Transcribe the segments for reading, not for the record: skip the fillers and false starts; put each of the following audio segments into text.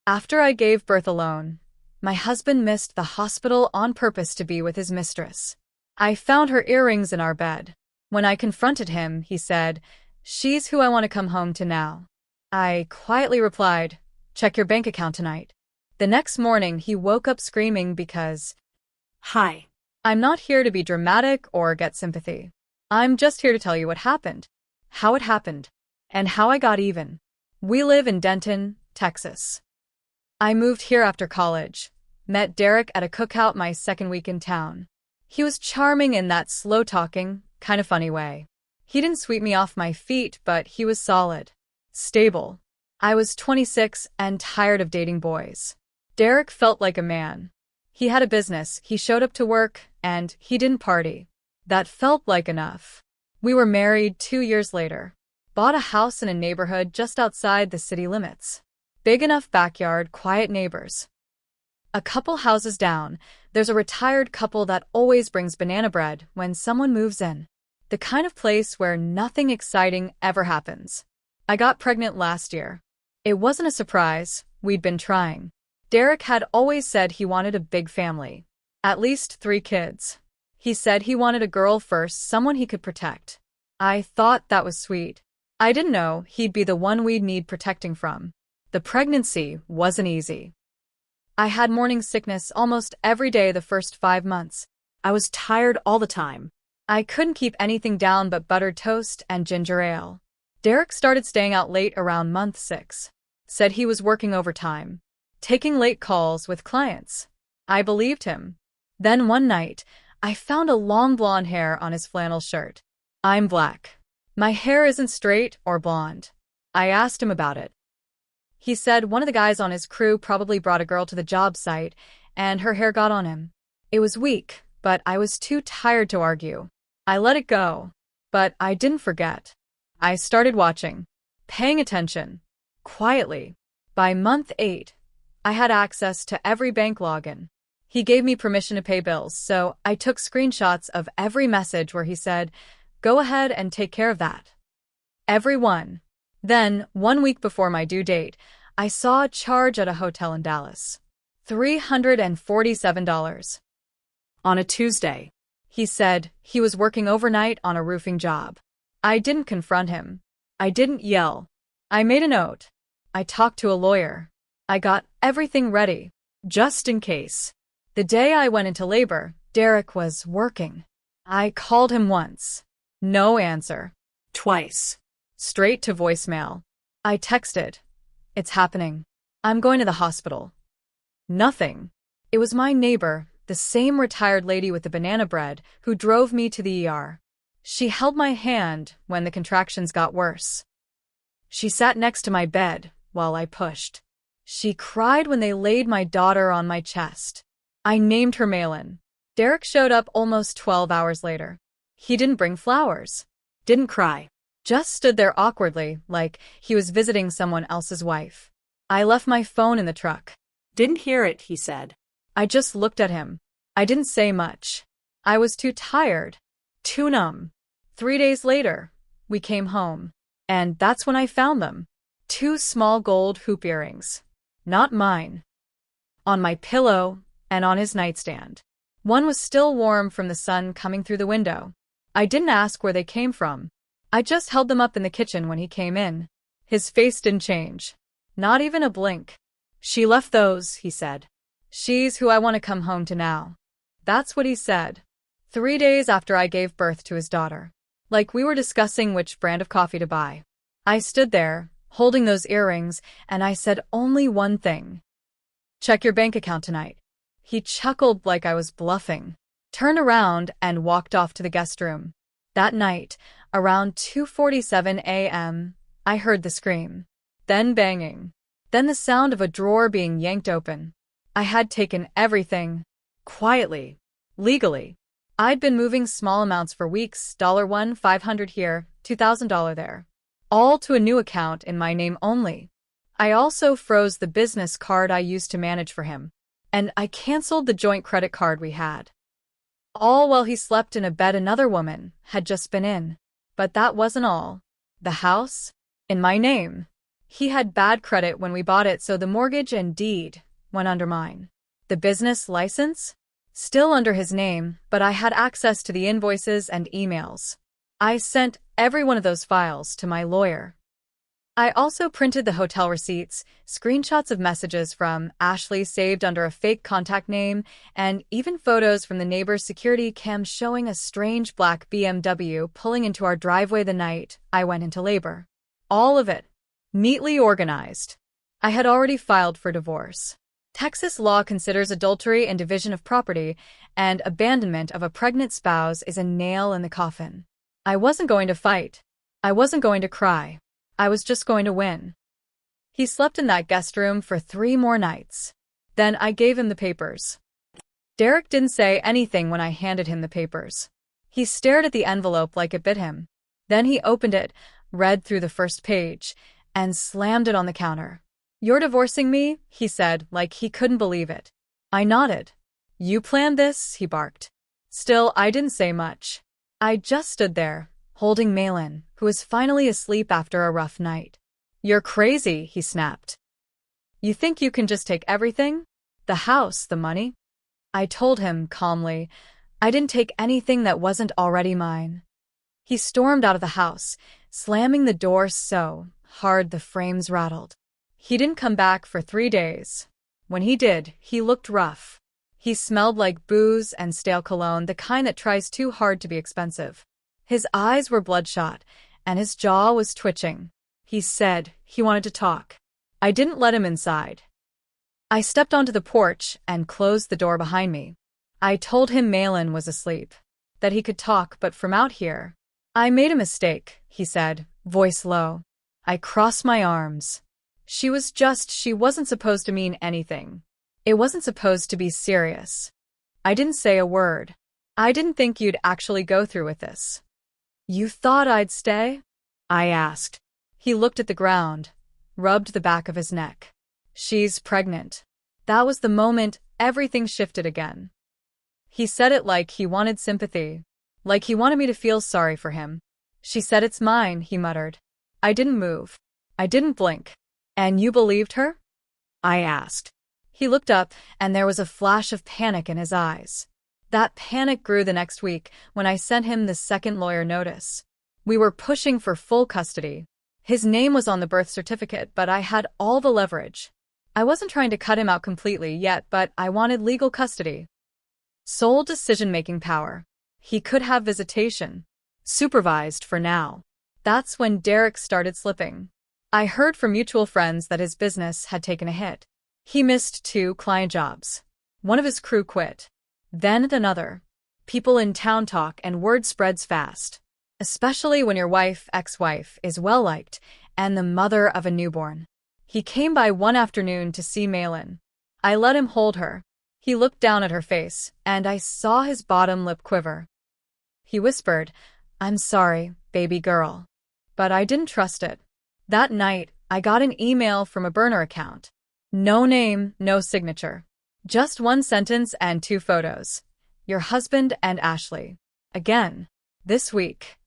After I gave birth alone, my husband missed the hospital on purpose to be with his mistress. I found her earrings in our bed. When I confronted him, he said, "She's who I want to come home to now." I quietly replied, "Check your bank account tonight." The next morning, he woke up screaming because, Hi. I'm not here to be dramatic or get sympathy. I'm just here to tell you what happened, how it happened, and how I got even. We live in Denton, Texas. I moved here after college, met Derek at a cookout my second week in town. He was charming in that slow-talking, kind of funny way. He didn't sweep me off my feet, but he was solid, stable. I was 26 and tired of dating boys. Derek felt like a man. He had a business, he showed up to work, and he didn't party. That felt like enough. We were married 2 years later. Bought a house in a neighborhood just outside the city limits. Big enough backyard, quiet neighbors. A couple houses down, there's a retired couple that always brings banana bread when someone moves in. The kind of place where nothing exciting ever happens. I got pregnant last year. It wasn't a surprise, we'd been trying. Derek had always said he wanted a big family. At least 3 kids. He said he wanted a girl first, someone he could protect. I thought that was sweet. I didn't know he'd be the one we'd need protecting from. The pregnancy wasn't easy. I had morning sickness almost every day the first 5 months. I was tired all the time. I couldn't keep anything down but buttered toast and ginger ale. Derek started staying out late around month 6. Said he was working overtime, taking late calls with clients. I believed him. Then one night, I found a long blonde hair on his flannel shirt. I'm black. My hair isn't straight or blonde. I asked him about it. He said one of the guys on his crew probably brought a girl to the job site, and her hair got on him. It was weak, but I was too tired to argue. I let it go. But I didn't forget. I started watching, paying attention, quietly. By month 8, I had access to every bank login. He gave me permission to pay bills, so I took screenshots of every message where he said, "Go ahead and take care of that." Every one. Then, 1 week before my due date, I saw a charge at a hotel in Dallas. $347. On a Tuesday. He said he was working overnight on a roofing job. I didn't confront him. I didn't yell. I made a note. I talked to a lawyer. I got everything ready, just in case. The day I went into labor, Derek was working. I called him once. No answer. Twice. Straight to voicemail. I texted, "It's happening. I'm going to the hospital." Nothing. It was my neighbor, the same retired lady with the banana bread, who drove me to the ER. She held my hand when the contractions got worse. She sat next to my bed while I pushed. She cried when they laid my daughter on my chest. I named her Malin. Derek showed up almost 12 hours later. He didn't bring flowers. Didn't cry. Just stood there awkwardly, like he was visiting someone else's wife. I left my phone in the truck. Didn't hear it, he said. I just looked at him. I didn't say much. I was too tired. Too numb. 3 days later, we came home. And that's when I found them. 2 small gold hoop earrings. Not mine. On my pillow and on his nightstand. One was still warm from the sun coming through the window. I didn't ask where they came from. I just held them up in the kitchen when he came in. His face didn't change. Not even a blink. "She left those," he said. "She's who I want to come home to now." That's what he said. 3 days after I gave birth to his daughter. Like we were discussing which brand of coffee to buy. I stood there, holding those earrings, and I said only one thing. "Check your bank account tonight." He chuckled like I was bluffing, turned around and walked off to the guest room. That night, around 2:47 a.m., I heard the scream. Then banging. Then the sound of a drawer being yanked open. I had taken everything. Quietly. Legally. I'd been moving small amounts for weeks, $1, $500 here, $2,000 there. All to a new account in my name only. I also froze the business card I used to manage for him. And I canceled the joint credit card we had. All while he slept in a bed another woman had just been in. But that wasn't all. The house? In my name. He had bad credit when we bought it, so the mortgage and deed went under mine. The business license? Still under his name, but I had access to the invoices and emails. I sent every one of those files to my lawyer. I also printed the hotel receipts, screenshots of messages from Ashley saved under a fake contact name, and even photos from the neighbor's security cam showing a strange black BMW pulling into our driveway the night I went into labor. All of it, neatly organized. I had already filed for divorce. Texas law considers adultery and division of property, and abandonment of a pregnant spouse is a nail in the coffin. I wasn't going to fight. I wasn't going to cry. I was just going to win. He slept in that guest room for 3 more nights. Then I gave him the papers. Derek didn't say anything when I handed him the papers. He stared at the envelope like it bit him. Then he opened it, read through the first page, and slammed it on the counter. "You're divorcing me?" he said, like he couldn't believe it. I nodded. "You planned this?" he barked. Still, I didn't say much. I just stood there, holding Malin, who was finally asleep after a rough night. "You're crazy," he snapped. "You think you can just take everything? The house, the money?" I told him calmly, I didn't take anything that wasn't already mine. He stormed out of the house, slamming the door so hard the frames rattled. He didn't come back for 3 days. When he did, he looked rough. He smelled like booze and stale cologne, the kind that tries too hard to be expensive. His eyes were bloodshot, and his jaw was twitching. He said he wanted to talk. I didn't let him inside. I stepped onto the porch and closed the door behind me. I told him Malin was asleep, that he could talk, but from out here. "I made a mistake," he said, voice low. I crossed my arms. She wasn't supposed to mean anything. It wasn't supposed to be serious. I didn't say a word. I didn't think you'd actually go through with this. "You thought I'd stay?" I asked. He looked at the ground, rubbed the back of his neck. "She's pregnant." That was the moment everything shifted again. He said it like he wanted sympathy, like he wanted me to feel sorry for him. "She said it's mine," he muttered. I didn't move. I didn't blink. "And you believed her?" I asked. He looked up, and there was a flash of panic in his eyes. That panic grew the next week when I sent him the second lawyer notice. We were pushing for full custody. His name was on the birth certificate, but I had all the leverage. I wasn't trying to cut him out completely yet, but I wanted legal custody. Sole decision-making power. He could have visitation. Supervised for now. That's when Derek started slipping. I heard from mutual friends that his business had taken a hit. He missed 2 client jobs. One of his crew quit. Then another. People in town talk and word spreads fast. Especially when your ex-wife, is well-liked and the mother of a newborn. He came by one afternoon to see Malin. I let him hold her. He looked down at her face, and I saw his bottom lip quiver. He whispered, "I'm sorry, baby girl." But I didn't trust it. That night, I got an email from a burner account. No name, no signature. Just 1 sentence and 2 photos. "Your husband and Ashley. Again. This week."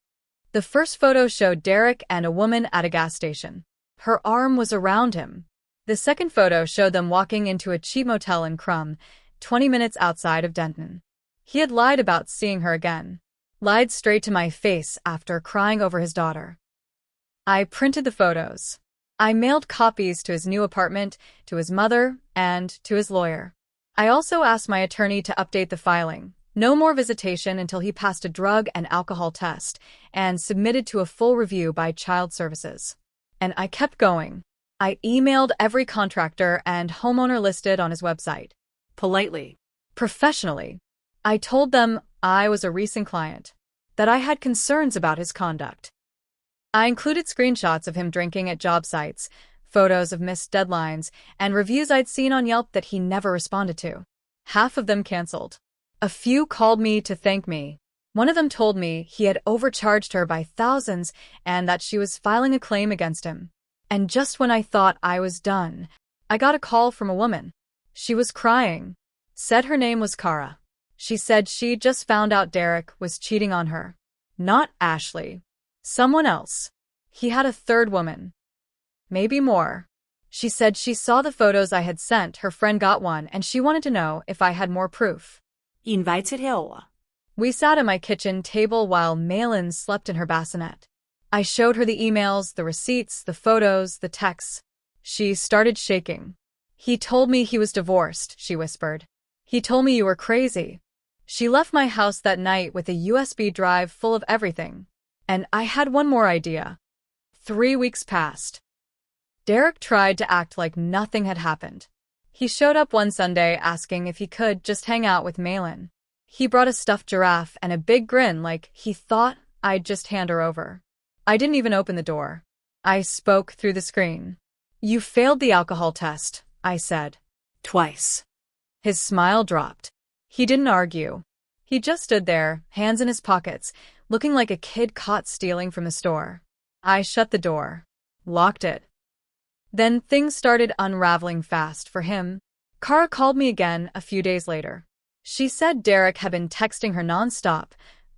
The first photo showed Derek and a woman at a gas station. Her arm was around him. The second photo showed them walking into a cheap motel in Crum, 20 minutes outside of Denton. He had lied about seeing her again. Lied straight to my face after crying over his daughter. I printed the photos. I mailed copies to his new apartment, to his mother, and to his lawyer. I also asked my attorney to update the filing. No more visitation until he passed a drug and alcohol test and submitted to a full review by Child Services. And I kept going. I emailed every contractor and homeowner listed on his website. Politely. Professionally. I told them I was a recent client, that I had concerns about his conduct. I included screenshots of him drinking at job sites, photos of missed deadlines, and reviews I'd seen on Yelp that he never responded to. Half of them canceled. A few called me to thank me. One of them told me he had overcharged her by thousands and that she was filing a claim against him. And just when I thought I was done, I got a call from a woman. She was crying. Said her name was Kara. She said she'd just found out Derek was cheating on her. Not Ashley. Someone else. He had a third woman. maybe more. She said she saw the photos I had sent, her friend got one, and she wanted to know if I had more proof. Invited her. We sat at my kitchen table while Malin slept in her bassinet. I showed her the emails, the receipts, the photos, the texts. She started shaking. He told me he was divorced, she whispered. He told me you were crazy. She left my house that night with a USB drive full of everything. And I had one more idea. 3 weeks passed. Derek tried to act like nothing had happened. He showed up one Sunday asking if he could just hang out with Malin. He brought a stuffed giraffe and a big grin like he thought I'd just hand her over. I didn't even open the door. I spoke through the screen. You failed the alcohol test, I said. Twice. His smile dropped. He didn't argue. He just stood there, hands in his pockets, looking like a kid caught stealing from the store. I shut the door. Locked it. Then things started unraveling fast for him. Kara called me again a few days later. She said Derek had been texting her nonstop,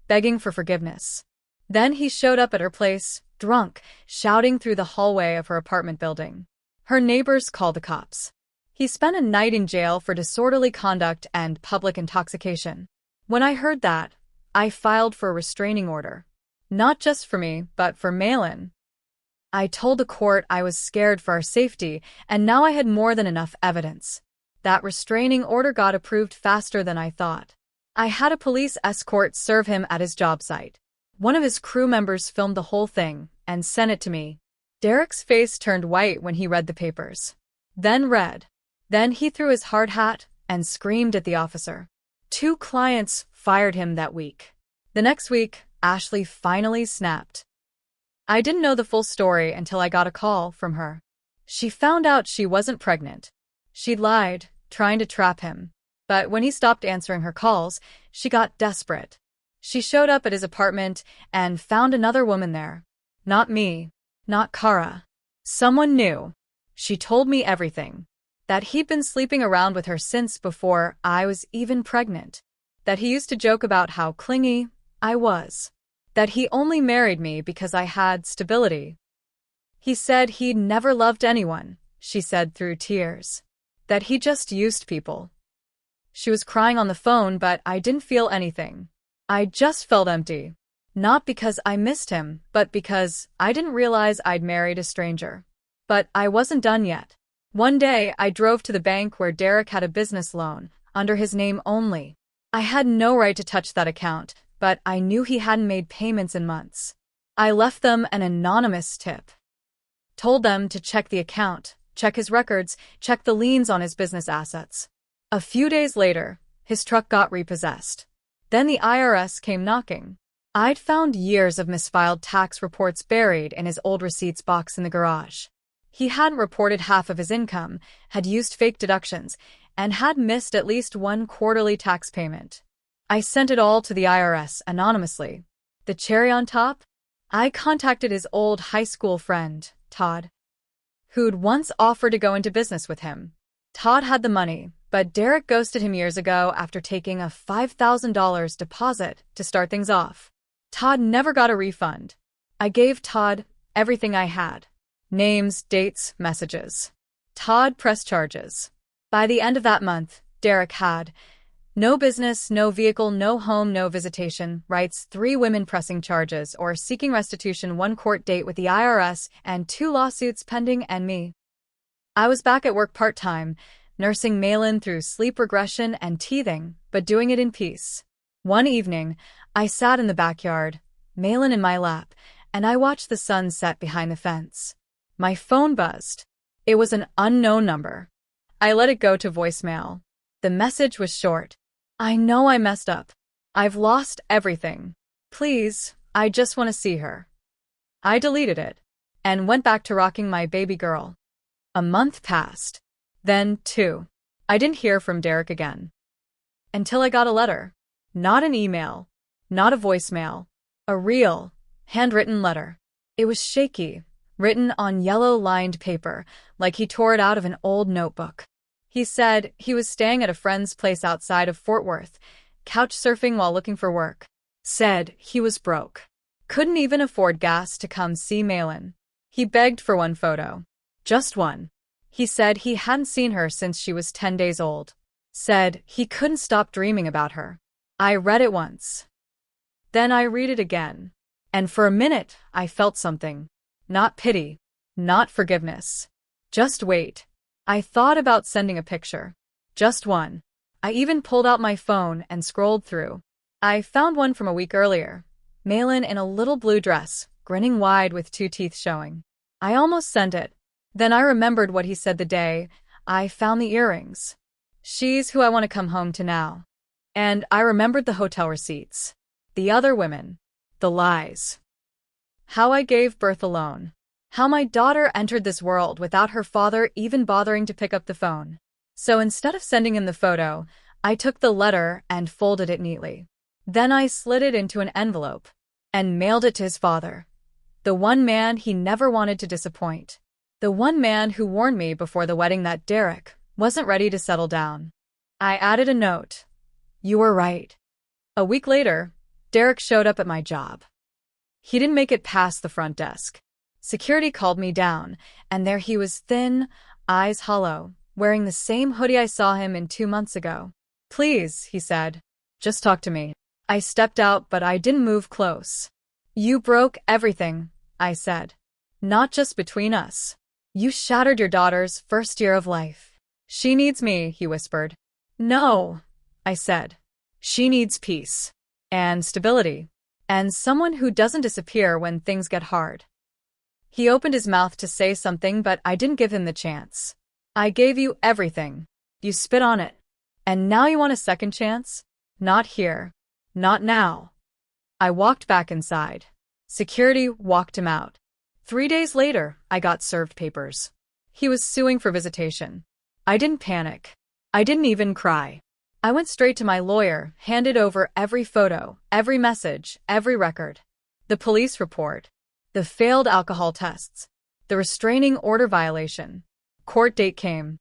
begging for forgiveness. Then he showed up at her place, drunk, shouting through the hallway of her apartment building. Her neighbors called the cops. He spent a night in jail for disorderly conduct and public intoxication. When I heard that, I filed for a restraining order. Not just for me, but for Malin. I told the court I was scared for our safety, and now I had more than enough evidence. That restraining order got approved faster than I thought. I had a police escort serve him at his job site. One of his crew members filmed the whole thing and sent it to me. Derek's face turned white when he read the papers. Then red. Then he threw his hard hat and screamed at the officer. 2 clients fired him that week. The next week, Ashley finally snapped. I didn't know the full story until I got a call from her. She found out she wasn't pregnant. She'd lied, trying to trap him. But when he stopped answering her calls, she got desperate. She showed up at his apartment and found another woman there. Not me. Not Kara. Someone new. She told me everything. That he'd been sleeping around with her since before I was even pregnant. That he used to joke about how clingy I was. That he only married me because I had stability. He said he'd never loved anyone, she said through tears. That he just used people. She was crying on the phone, but I didn't feel anything. I just felt empty. Not because I missed him, but because I didn't realize I'd married a stranger. But I wasn't done yet. One day, I drove to the bank where Derek had a business loan, under his name only. I had no right to touch that account, but I knew he hadn't made payments in months. I left them an anonymous tip. Told them to check the account, check his records, check the liens on his business assets. A few days later, his truck got repossessed. Then the IRS came knocking. I'd found years of misfiled tax reports buried in his old receipts box in the garage. He hadn't reported half of his income, had used fake deductions, and had missed at least one quarterly tax payment. I sent it all to the IRS anonymously. The cherry on top? I contacted his old high school friend, Todd, who'd once offered to go into business with him. Todd had the money, but Derek ghosted him years ago after taking a $5,000 deposit to start things off. Todd never got a refund. I gave Todd everything I had. Names, dates, messages. Todd pressed charges. By the end of that month, Derek had no business, no vehicle, no home, no visitation rights, 3 women pressing charges or seeking restitution, 1 court date with the IRS, and 2 lawsuits pending, and me. I was back at work part-time, nursing Malin through sleep regression and teething, but doing it in peace. One evening, I sat in the backyard, Malin in my lap, and I watched the sun set behind the fence. My phone buzzed. It was an unknown number. I let it go to voicemail. The message was short. I know I messed up. I've lost everything. Please, I just want to see her. I deleted it and went back to rocking my baby girl. A month passed. Then 2. I didn't hear from Derek again. Until I got a letter. Not an email. Not a voicemail. A real, handwritten letter. It was shaky, written on yellow-lined paper, like he tore it out of an old notebook. He said he was staying at a friend's place outside of Fort Worth, couch surfing while looking for work. Said he was broke. Couldn't even afford gas to come see Malin. He begged for one photo. Just one. He said he hadn't seen her since she was 10 days old. Said he couldn't stop dreaming about her. I read it once. Then I read it again. And for a minute, I felt something. Not pity. Not forgiveness. Just wait. I thought about sending a picture. Just one. I even pulled out my phone and scrolled through. I found one from a week earlier. Malin in a little blue dress, grinning wide with 2 teeth showing. I almost sent it. Then I remembered what he said the day I found the earrings. She's who I want to come home to now. And I remembered the hotel receipts. The other women. The lies. How I gave birth alone. How my daughter entered this world without her father even bothering to pick up the phone. So instead of sending him the photo, I took the letter and folded it neatly. Then I slid it into an envelope and mailed it to his father. The one man he never wanted to disappoint. The one man who warned me before the wedding that Derek wasn't ready to settle down. I added a note. You were right. A week later, Derek showed up at my job. He didn't make it past the front desk. Security called me down, and there he was, thin, eyes hollow, wearing the same hoodie I saw him in 2 months ago. Please, he said. Just talk to me. I stepped out, but I didn't move close. You broke everything, I said. Not just between us. You shattered your daughter's first year of life. She needs me, he whispered. No, I said. She needs peace. And stability. And someone who doesn't disappear when things get hard. He opened his mouth to say something, but I didn't give him the chance. I gave you everything. You spit on it. And now you want a second chance? Not here. Not now. I walked back inside. Security walked him out. 3 days later, I got served papers. He was suing for visitation. I didn't panic. I didn't even cry. I went straight to my lawyer, handed over every photo, every message, every record. The police report. The failed alcohol tests. The restraining order violation. Court date came.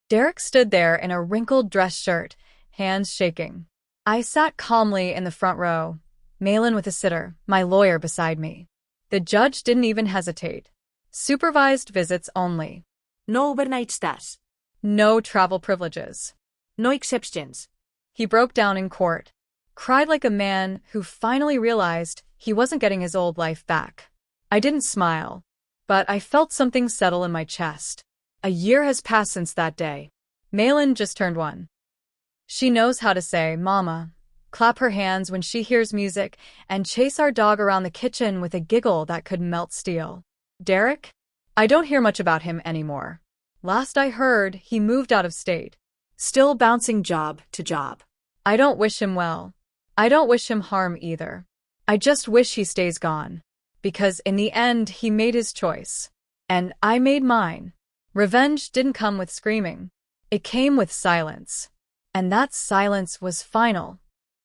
Derek stood there in a wrinkled dress shirt, hands shaking. I sat calmly in the front row, Malin with a sitter, my lawyer beside me. The judge didn't even hesitate. Supervised visits only. No overnight stays. No travel privileges. No exceptions. He broke down in court, cried like a man who finally realized he wasn't getting his old life back. I didn't smile, but I felt something settle in my chest. A year has passed since that day. Malin just turned 1. She knows how to say, Mama, clap her hands when she hears music, and chase our dog around the kitchen with a giggle that could melt steel. Derek? I don't hear much about him anymore. Last I heard, he moved out of state. Still bouncing job to job. I don't wish him well. I don't wish him harm either. I just wish he stays gone. Because in the end, he made his choice. And I made mine. Revenge didn't come with screaming. It came with silence. And that silence was final.